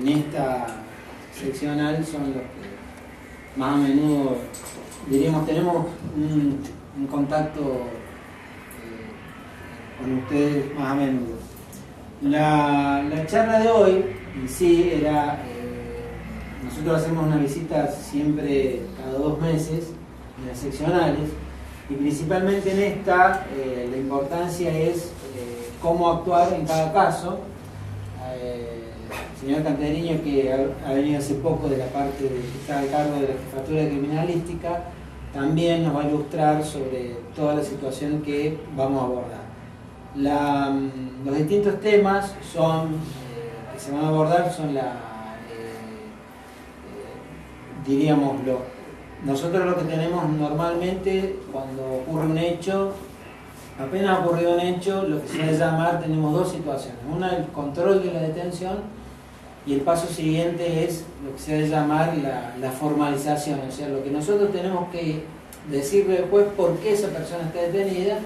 en esta seccional son los que más a menudo, diríamos, tenemos un contacto con ustedes más a menudo. La charla de hoy en sí era, nosotros hacemos una visita siempre cada 2 meses en las seccionales, y principalmente en esta la importancia es cómo actuar en cada caso. El señor Canteriño, que ha venido hace poco de la parte que está a cargo de la jefatura de criminalística, también nos va a ilustrar sobre toda la situación que vamos a abordar. Los distintos temas que se van a abordar son diríamos, nosotros lo que tenemos normalmente cuando ocurre un hecho, apenas ha ocurrido un hecho, lo que se va a llamar, tenemos 2 situaciones. Una, el control de la detención, y el paso siguiente es lo que se va a llamar la formalización, o sea, lo que nosotros tenemos que decirle al juez por qué esa persona está detenida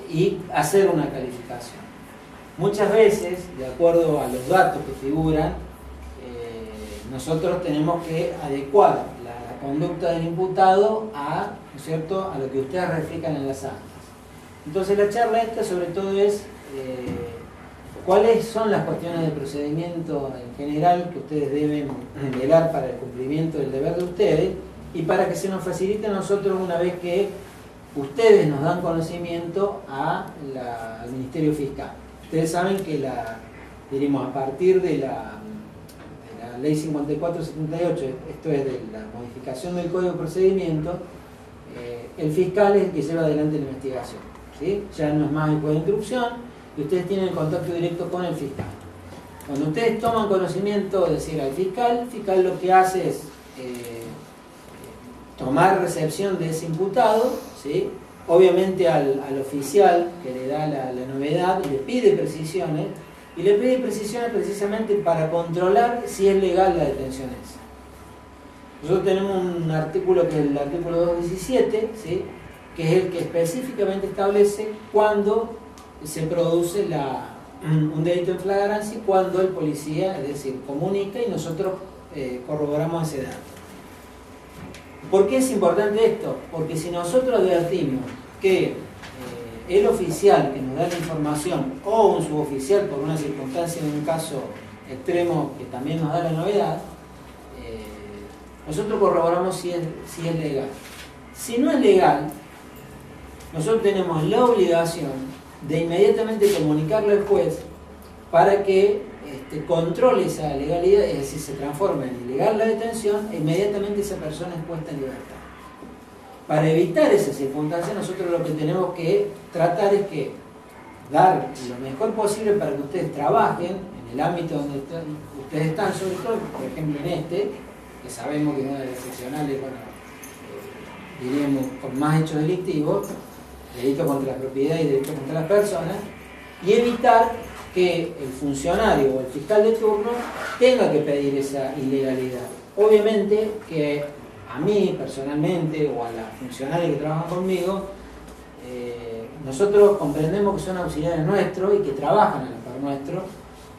y hacer una calificación. Muchas veces, de acuerdo a los datos que figuran, nosotros tenemos que adecuar la conducta del imputado ¿no es cierto?, a lo que ustedes reflejan en las actas. Entonces la charla esta sobre todo es cuáles son las cuestiones de procedimiento en general que ustedes deben velar para el cumplimiento del deber de ustedes, y para que se nos facilite a nosotros una vez que ustedes nos dan conocimiento al Ministerio Fiscal. Ustedes saben que diríamos, a partir de la Ley 5478, esto es de la modificación del Código de Procedimiento, el fiscal es el que lleva adelante la investigación, ¿sí? Ya no es más el juez de instrucción, y ustedes tienen contacto directo con el fiscal. Cuando ustedes toman conocimiento, es decir, al fiscal, el fiscal lo que hace es tomar recepción de ese imputado, ¿sí? Obviamente al oficial que le da la novedad, le pide precisiones, y le pide precisiones precisamente para controlar si es legal la detención esa. Nosotros tenemos un artículo que es el artículo 217, ¿sí?, que es el que específicamente establece cuándo se produce un delito en flagrancia, cuando el policía, es decir, comunica y nosotros corroboramos ese dato. ¿Por qué es importante esto? Porque si nosotros advertimos que el oficial que nos da la información o un suboficial por una circunstancia, en un caso extremo que también nos da la novedad, nosotros corroboramos si es legal. Si no es legal, nosotros tenemos la obligación de inmediatamente comunicarle al juez para que controle esa legalidad, es decir, se transforma en ilegal la detención, e inmediatamente esa persona es puesta en libertad. Para evitar esa circunstancia, nosotros lo que tenemos que tratar es que dar lo mejor posible para que ustedes trabajen en el ámbito donde ustedes están, sobre todo, por ejemplo, en que sabemos que es una de las seccionales, diríamos, con más hechos delictivos, delito contra la propiedad y delito contra las personas, y evitar que el funcionario o el fiscal de turno tenga que pedir esa ilegalidad. Obviamente que a mí personalmente o a las funcionarias que trabajan conmigo, nosotros comprendemos que son auxiliares nuestros y que trabajan a la par nuestro,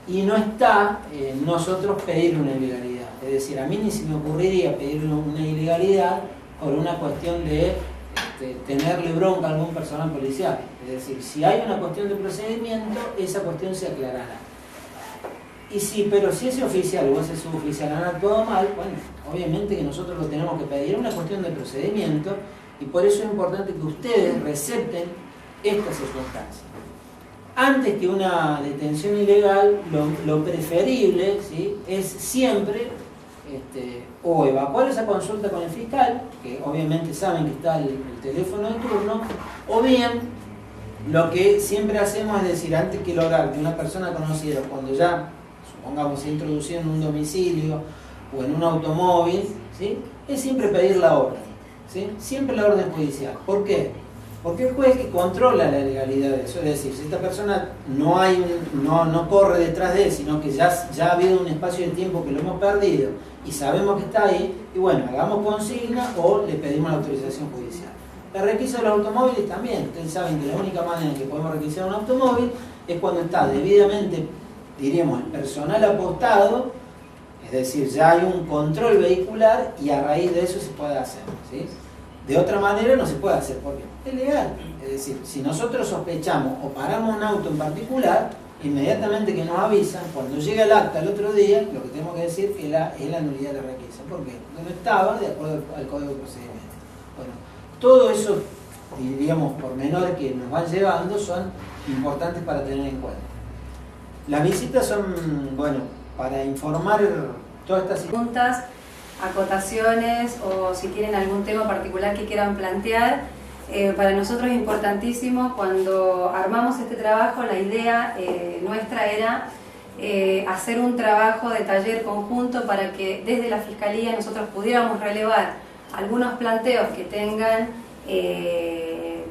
y no está en nosotros pedir una ilegalidad. Es decir, a mí ni se me ocurriría pedir una ilegalidad por una cuestión de tenerle bronca a algún personal policial. Es decir, si hay una cuestión de procedimiento, esa cuestión se aclarará. Pero si ese oficial o ese suboficial han actuado mal, bueno, obviamente que nosotros lo tenemos que pedir. Es una cuestión de procedimiento, y por eso es importante que ustedes recepten estas circunstancias. Antes que una detención ilegal, lo preferible, ¿sí?, es siempre o evacuar esa consulta con el fiscal, que obviamente saben que está el teléfono de turno, o bien lo que siempre hacemos es decir, antes que lograr que una persona conocida, cuando ya, supongamos, se introducido en un domicilio o en un automóvil, ¿sí?, es siempre pedir la orden, ¿sí?, siempre la orden judicial. ¿Por qué? Porque el juez que controla la legalidad de eso, es decir, si esta persona no corre detrás de él, sino que ya ha habido un espacio de tiempo que lo hemos perdido y sabemos que está ahí, y bueno, hagamos consigna o le pedimos la autorización judicial. La requisa de los automóviles también. Ustedes saben que la única manera en que podemos requisar un automóvil es cuando está debidamente diríamos, el personal apostado, es decir, ya hay un control vehicular y a raíz de eso se puede hacer, ¿sí? De otra manera no se puede hacer porque es legal. Es decir, si nosotros sospechamos o paramos un auto en particular, inmediatamente que nos avisan, cuando llega el acta el otro día, lo que tenemos que decir es la nulidad de requisa. ¿Por qué? Porque no estaba de acuerdo al Código de Procedimiento. Bueno, todo eso, diríamos, pormenores que nos van llevando son importantes para tener en cuenta. Las visitas son, bueno, para informar todas estas preguntas, acotaciones o si tienen algún tema particular que quieran plantear. Para nosotros es importantísimo, cuando armamos este trabajo, la idea nuestra era hacer un trabajo de taller conjunto para que desde la Fiscalía nosotros pudiéramos relevar algunos planteos que tengan en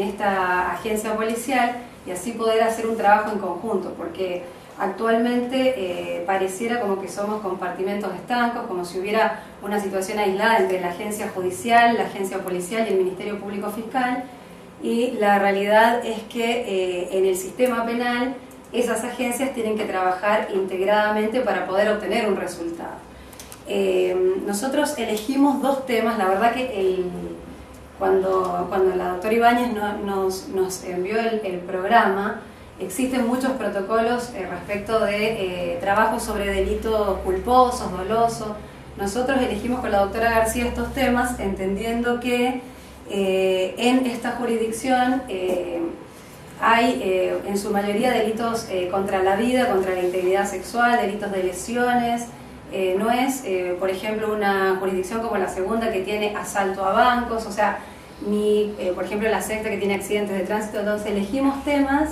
esta agencia policial y así poder hacer un trabajo en conjunto, porque actualmente pareciera como que somos compartimentos estancos, como si hubiera una situación aislada entre la agencia judicial, la agencia policial y el Ministerio Público Fiscal, y la realidad es que en el sistema penal esas agencias tienen que trabajar integradamente para poder obtener un resultado. Nosotros elegimos dos temas, la verdad que cuando la doctora Ibáñez nos envió el programa, existen muchos protocolos respecto de trabajo sobre delitos culposos, dolosos. Nosotros elegimos con la doctora García estos temas entendiendo que en esta jurisdicción hay en su mayoría delitos contra la vida, contra la integridad sexual, delitos de lesiones. No es, por ejemplo, una jurisdicción como la segunda que tiene asalto a bancos, o sea, ni, por ejemplo, la sexta que tiene accidentes de tránsito. Entonces elegimos temas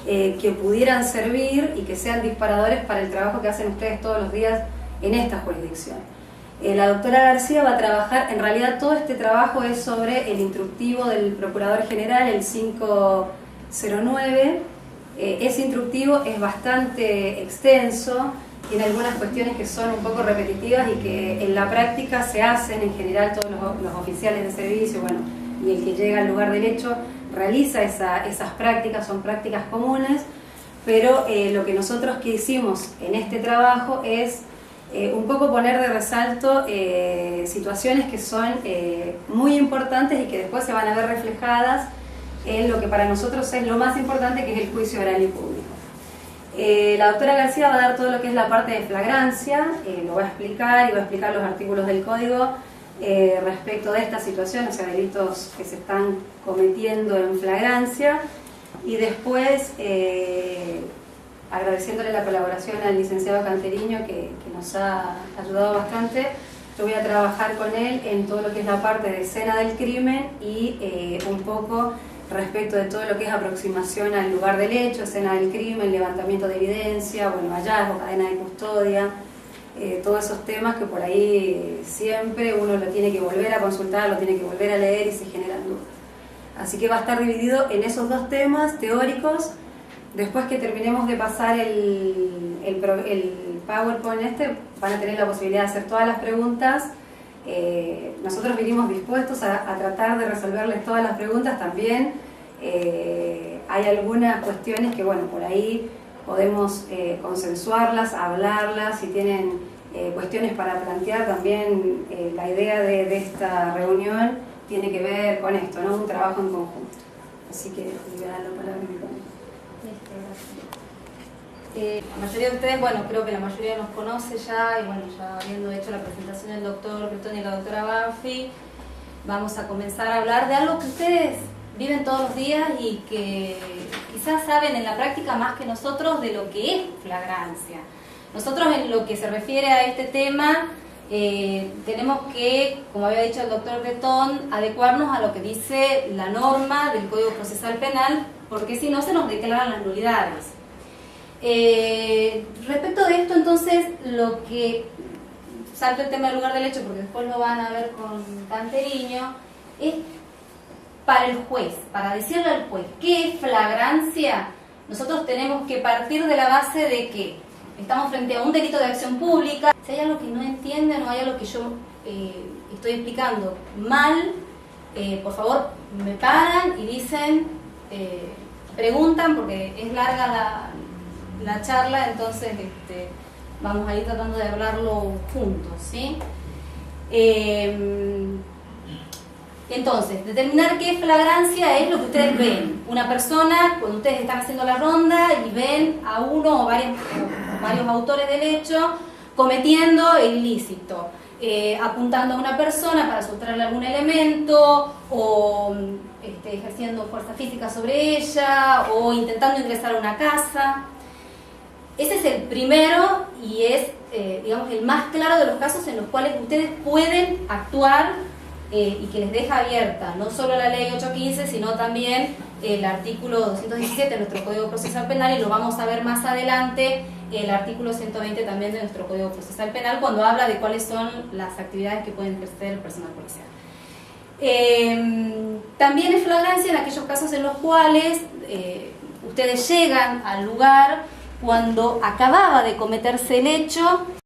que pudieran servir y que sean disparadores para el trabajo que hacen ustedes todos los días en esta jurisdicción. La doctora García va a trabajar, en realidad todo este trabajo es sobre el instructivo del Procurador General, el 509. Ese instructivo es bastante extenso, tiene algunas cuestiones que son un poco repetitivas y que en la práctica se hacen en general todos los oficiales de servicio, bueno, y el que llega al lugar del hecho realiza esas prácticas, son prácticas comunes, pero lo que nosotros que hicimos en este trabajo es un poco poner de resalto situaciones que son muy importantes y que después se van a ver reflejadas en lo que para nosotros es lo más importante, que es el juicio oral y público. La doctora García va a dar todo lo que es la parte de flagrancia, lo va a explicar y va a explicar los artículos del código respecto de esta situación, o sea, delitos que se están cometiendo en flagrancia, y después agradeciéndole la colaboración al licenciado Canteriño que nos ha ayudado bastante. Yo voy a trabajar con él en todo lo que es la parte de escena del crimen y un poco respecto de todo lo que es aproximación al lugar del hecho, escena del crimen, levantamiento de evidencia, bueno, hallazgo, cadena de custodia, todos esos temas que por ahí siempre uno lo tiene que volver a consultar, lo tiene que volver a leer y se generan dudas. Así que va a estar dividido en esos dos temas teóricos. Después que terminemos de pasar el PowerPoint van a tener la posibilidad de hacer todas las preguntas. Nosotros vinimos dispuestos a tratar de resolverles todas las preguntas también. Hay algunas cuestiones que, bueno, por ahí podemos consensuarlas, hablarlas. Si tienen cuestiones para plantear, también la idea de esta reunión tiene que ver con esto, ¿no? Un trabajo en conjunto. Así que le voy a dar la palabra a mi compañero. La mayoría de ustedes, bueno, creo que la mayoría nos conoce ya, y bueno, ya habiendo hecho la presentación del doctor Bretón y la doctora Banfi, vamos a comenzar a hablar de algo que ustedes viven todos los días y que quizás saben en la práctica más que nosotros de lo que es flagrancia. Nosotros, en lo que se refiere a este tema, tenemos que, como había dicho el doctor Bretón, adecuarnos a lo que dice la norma del Código Procesal Penal, porque si no se nos declaran las nulidades. Respecto de esto, entonces, lo que salto el tema del lugar del hecho, porque después lo van a ver con Canteriño, es para el juez, para decirle al juez qué es flagrancia. Nosotros tenemos que partir de la base de que estamos frente a un delito de acción pública. Si hay algo que no entienden o hay algo que yo estoy explicando mal, por favor me paran y dicen, preguntan, porque es larga la charla, entonces vamos a ir tratando de hablarlo juntos, ¿sí? Entonces, determinar qué flagrancia es lo que ustedes ven. Una persona, cuando ustedes están haciendo la ronda y ven a uno o varios autores del hecho cometiendo el ilícito, apuntando a una persona para sustraerle algún elemento, o ejerciendo fuerza física sobre ella, o intentando ingresar a una casa. Ese es el primero y es, digamos, el más claro de los casos en los cuales ustedes pueden actuar y que les deja abierta no solo la ley 815, sino también el artículo 217 de nuestro Código Procesal Penal, y lo vamos a ver más adelante, el artículo 120 también de nuestro Código Procesal Penal, cuando habla de cuáles son las actividades que pueden ejercer el personal policial. También es flagrancia en aquellos casos en los cuales ustedes llegan al lugar cuando acababa de cometerse el hecho